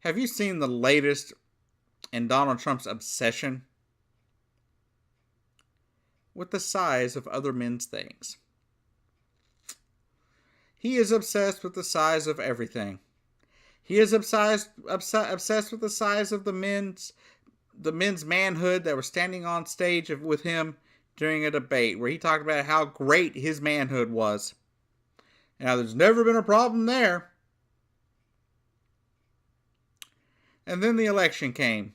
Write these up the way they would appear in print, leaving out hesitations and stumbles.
Have you seen the latest in Donald Trump's obsession with the size of other men's things? He is obsessed with the size of everything. He is obsessed with the size of the men's manhood that were standing on stage with him during a debate where he talked about how great his manhood was. Now, there's never been a problem there. And then the election came.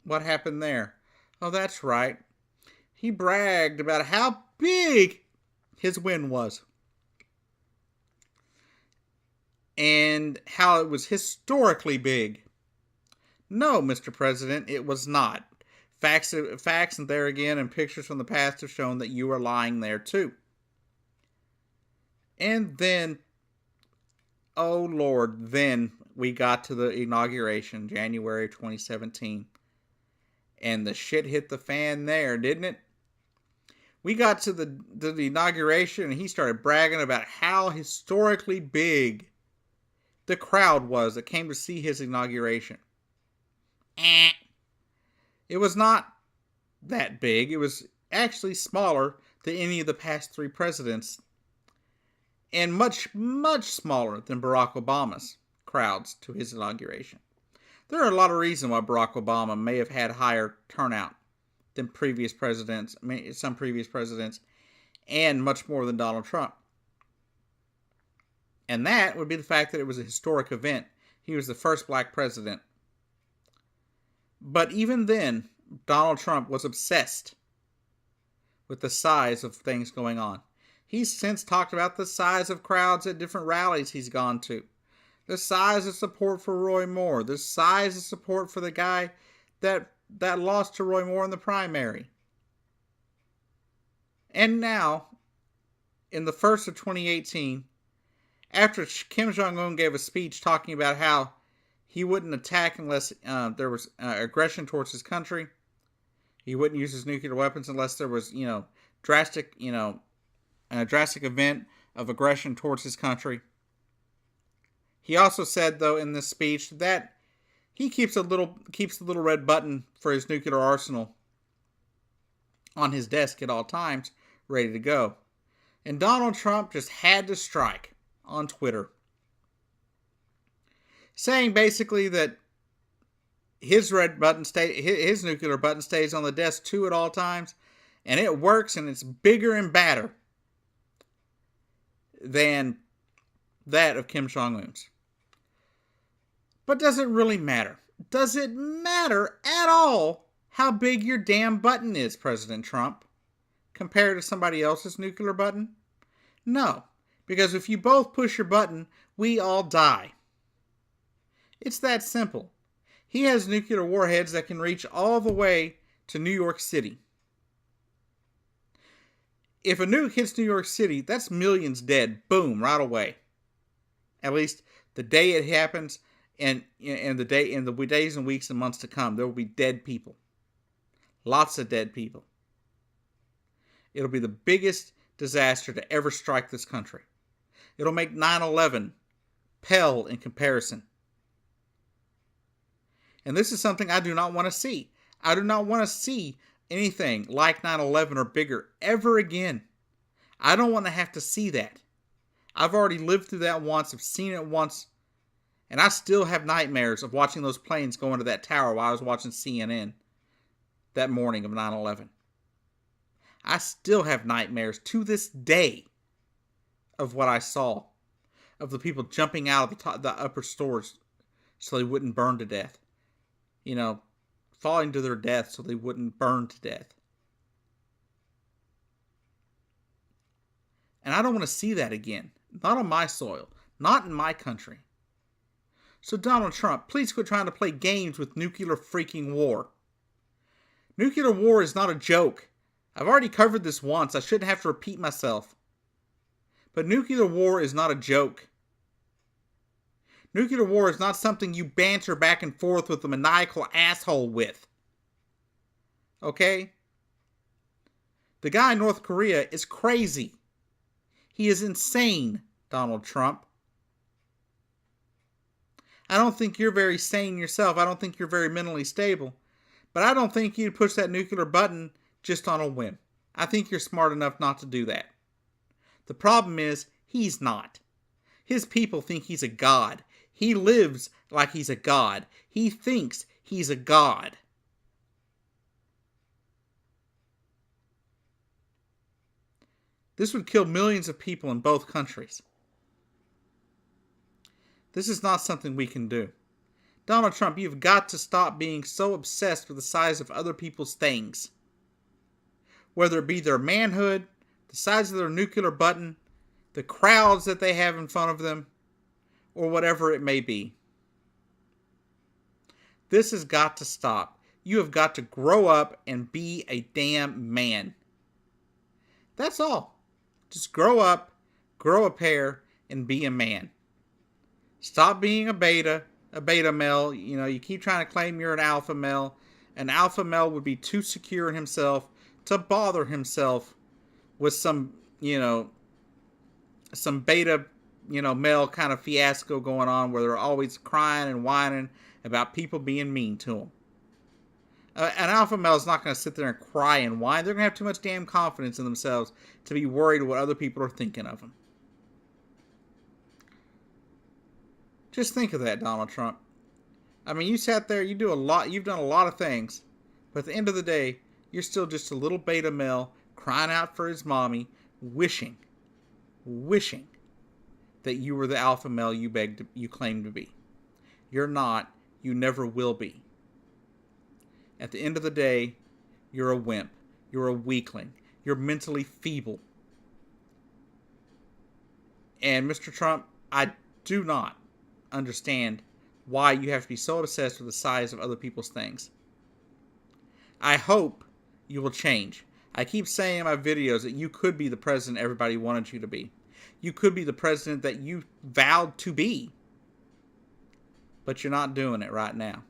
What happened there? Oh, that's right. He bragged about how big his win was. And how it was historically big. No, Mr. President, it was not. Facts, and there again, and pictures from the past have shown that you are lying there too. And then, oh Lord, then we got to the inauguration, January 2017. And the shit hit the fan there, didn't it? We got to the inauguration and he started bragging about how historically big the crowd was that came to see his inauguration. It was not that big. It was actually smaller than any of the past three presidents. And much, much smaller than Barack Obama's crowds to his inauguration. There are a lot of reasons why Barack Obama may have had higher turnout than previous presidents, some previous presidents, and much more than Donald Trump. And that would be the fact that it was a historic event. He was the first black president. But even then, Donald Trump was obsessed with the size of things going on. He's since talked about the size of crowds at different rallies he's gone to. The size of support for Roy Moore. The size of support for the guy that lost to Roy Moore in the primary. And now, in the first of 2018, after Kim Jong-un gave a speech talking about how he wouldn't attack unless there was aggression towards his country. He wouldn't use his nuclear weapons unless there was, drastic event of aggression towards his country. He also said, though, in this speech that he keeps the little red button for his nuclear arsenal on his desk at all times, ready to go. And Donald Trump just had to strike on Twitter, saying basically that his nuclear button stays on the desk too at all times, and it works, and it's bigger and badder than that of Kim Jong-un's. But does it really matter? Does it matter at all how big your damn button is, President Trump, compared to somebody else's nuclear button? No, because if you both push your button, we all die. It's that simple. He has nuclear warheads that can reach all the way to New York City. If a nuke hits New York City, that's millions dead. Boom, right away. At least the day it happens, and the days and weeks and months to come, there will be dead people. Lots of dead people. It'll be the biggest disaster to ever strike this country. It'll make 9/11 pale in comparison. And this is something I do not want to see. I do not want to see anything like 9/11 or bigger ever again. I don't want to have to see that. I've already lived through that once. I've seen it once. And I still have nightmares of watching those planes go into that tower while I was watching CNN that morning of 9/11. I still have nightmares to this day of what I saw. Of the people jumping out of the upper stores so they wouldn't burn to death. Falling to their death so they wouldn't burn to death. And I don't want to see that again. Not on my soil. Not in my country. So Donald Trump, please quit trying to play games with nuclear freaking war. Nuclear war is not a joke. I've already covered this once. I shouldn't have to repeat myself. But nuclear war is not a joke. Nuclear war is not something you banter back and forth with a maniacal asshole with. Okay? The guy in North Korea is crazy. He is insane, Donald Trump. I don't think you're very sane yourself. I don't think you're very mentally stable. But I don't think you'd push that nuclear button just on a whim. I think you're smart enough not to do that. The problem is, he's not. His people think he's a god. He lives like he's a god. He thinks he's a god. This would kill millions of people in both countries. This is not something we can do. Donald Trump, you've got to stop being so obsessed with the size of other people's things. Whether it be their manhood, the size of their nuclear button, the crowds that they have in front of them, or whatever it may be. This has got to stop. You have got to grow up and be a damn man. That's all. Just grow up, grow a pair, and be a man. Stop being a beta male. You know, you keep trying to claim you're an alpha male. An alpha male would be too secure in himself to bother himself with some beta, male kind of fiasco going on where they're always crying and whining about people being mean to them. An alpha male is not going to sit there and cry and whine. They're going to have too much damn confidence in themselves to be worried what other people are thinking of them. Just think of that, Donald Trump. I mean, you sat there, you've done a lot of things, but at the end of the day, you're still just a little beta male crying out for his mommy, wishing that you were the alpha male you claimed to be. You're not. You never will be. At the end of the day, you're a wimp. You're a weakling. You're mentally feeble. And Mr. Trump, I do not understand why you have to be so obsessed with the size of other people's things. I hope you will change. I keep saying in my videos that you could be the president everybody wanted you to be. You could be the president that you vowed to be. But you're not doing it right now.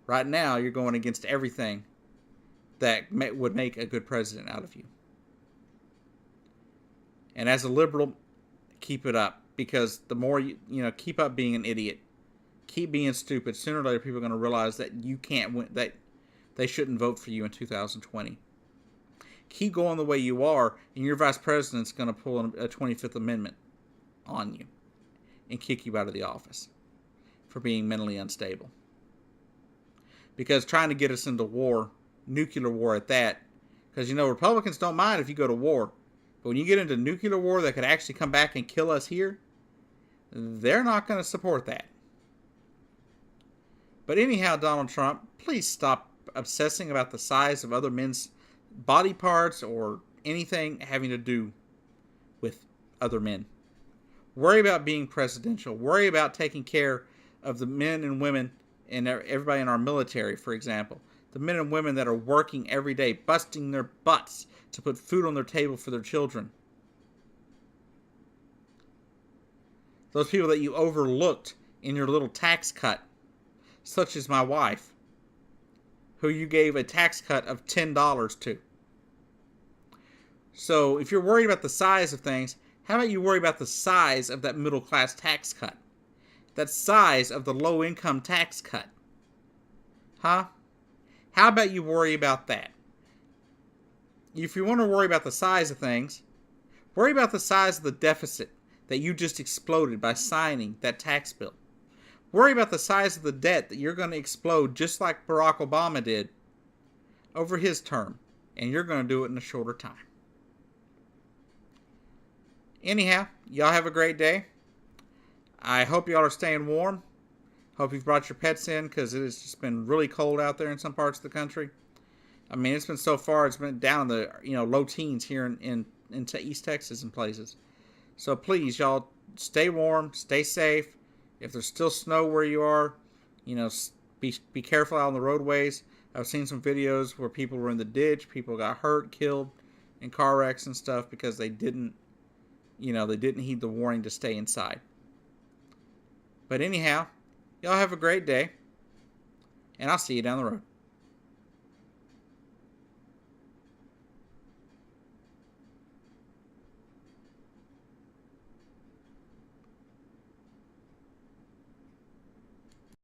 Right now, you're going against everything that would make a good president out of you. And as a liberal, keep it up. Because the more you keep up being an idiot, keep being stupid, sooner or later people are going to realize that you can't win, that they shouldn't vote for you in 2020. Keep going the way you are, and your vice president's going to pull a 25th Amendment on you and kick you out of the office for being mentally unstable. Because trying to get us into war, nuclear war at that, because Republicans don't mind if you go to war, but when you get into nuclear war that could actually come back and kill us here, they're not going to support that. But anyhow, Donald Trump, please stop obsessing about the size of other men's body parts or anything having to do with other men. Worry about being presidential. Worry about taking care of the men and women and everybody in our military, for example. The men and women that are working every day, busting their butts to put food on their table for their children. Those people that you overlooked in your little tax cut, such as my wife, who you gave a tax cut of $10 to. So if you're worried about the size of things, how about you worry about the size of that middle class tax cut? That size of the low income tax cut. Huh? How about you worry about that? If you want to worry about the size of things, worry about the size of the deficit that you just exploded by signing that tax bill. Worry about the size of the debt that you're going to explode just like Barack Obama did over his term. And you're going to do it in a shorter time. Anyhow, y'all have a great day. I hope y'all are staying warm. Hope you've brought your pets in because it has just been really cold out there in some parts of the country. I mean, it's been so far, it's been down in the low teens here in East Texas and places. So please, y'all, stay warm, stay safe. If there's still snow where you are, be careful out on the roadways. I've seen some videos where people were in the ditch, people got hurt, killed in car wrecks and stuff because they didn't heed the warning to stay inside. But anyhow, y'all have a great day, and I'll see you down the road.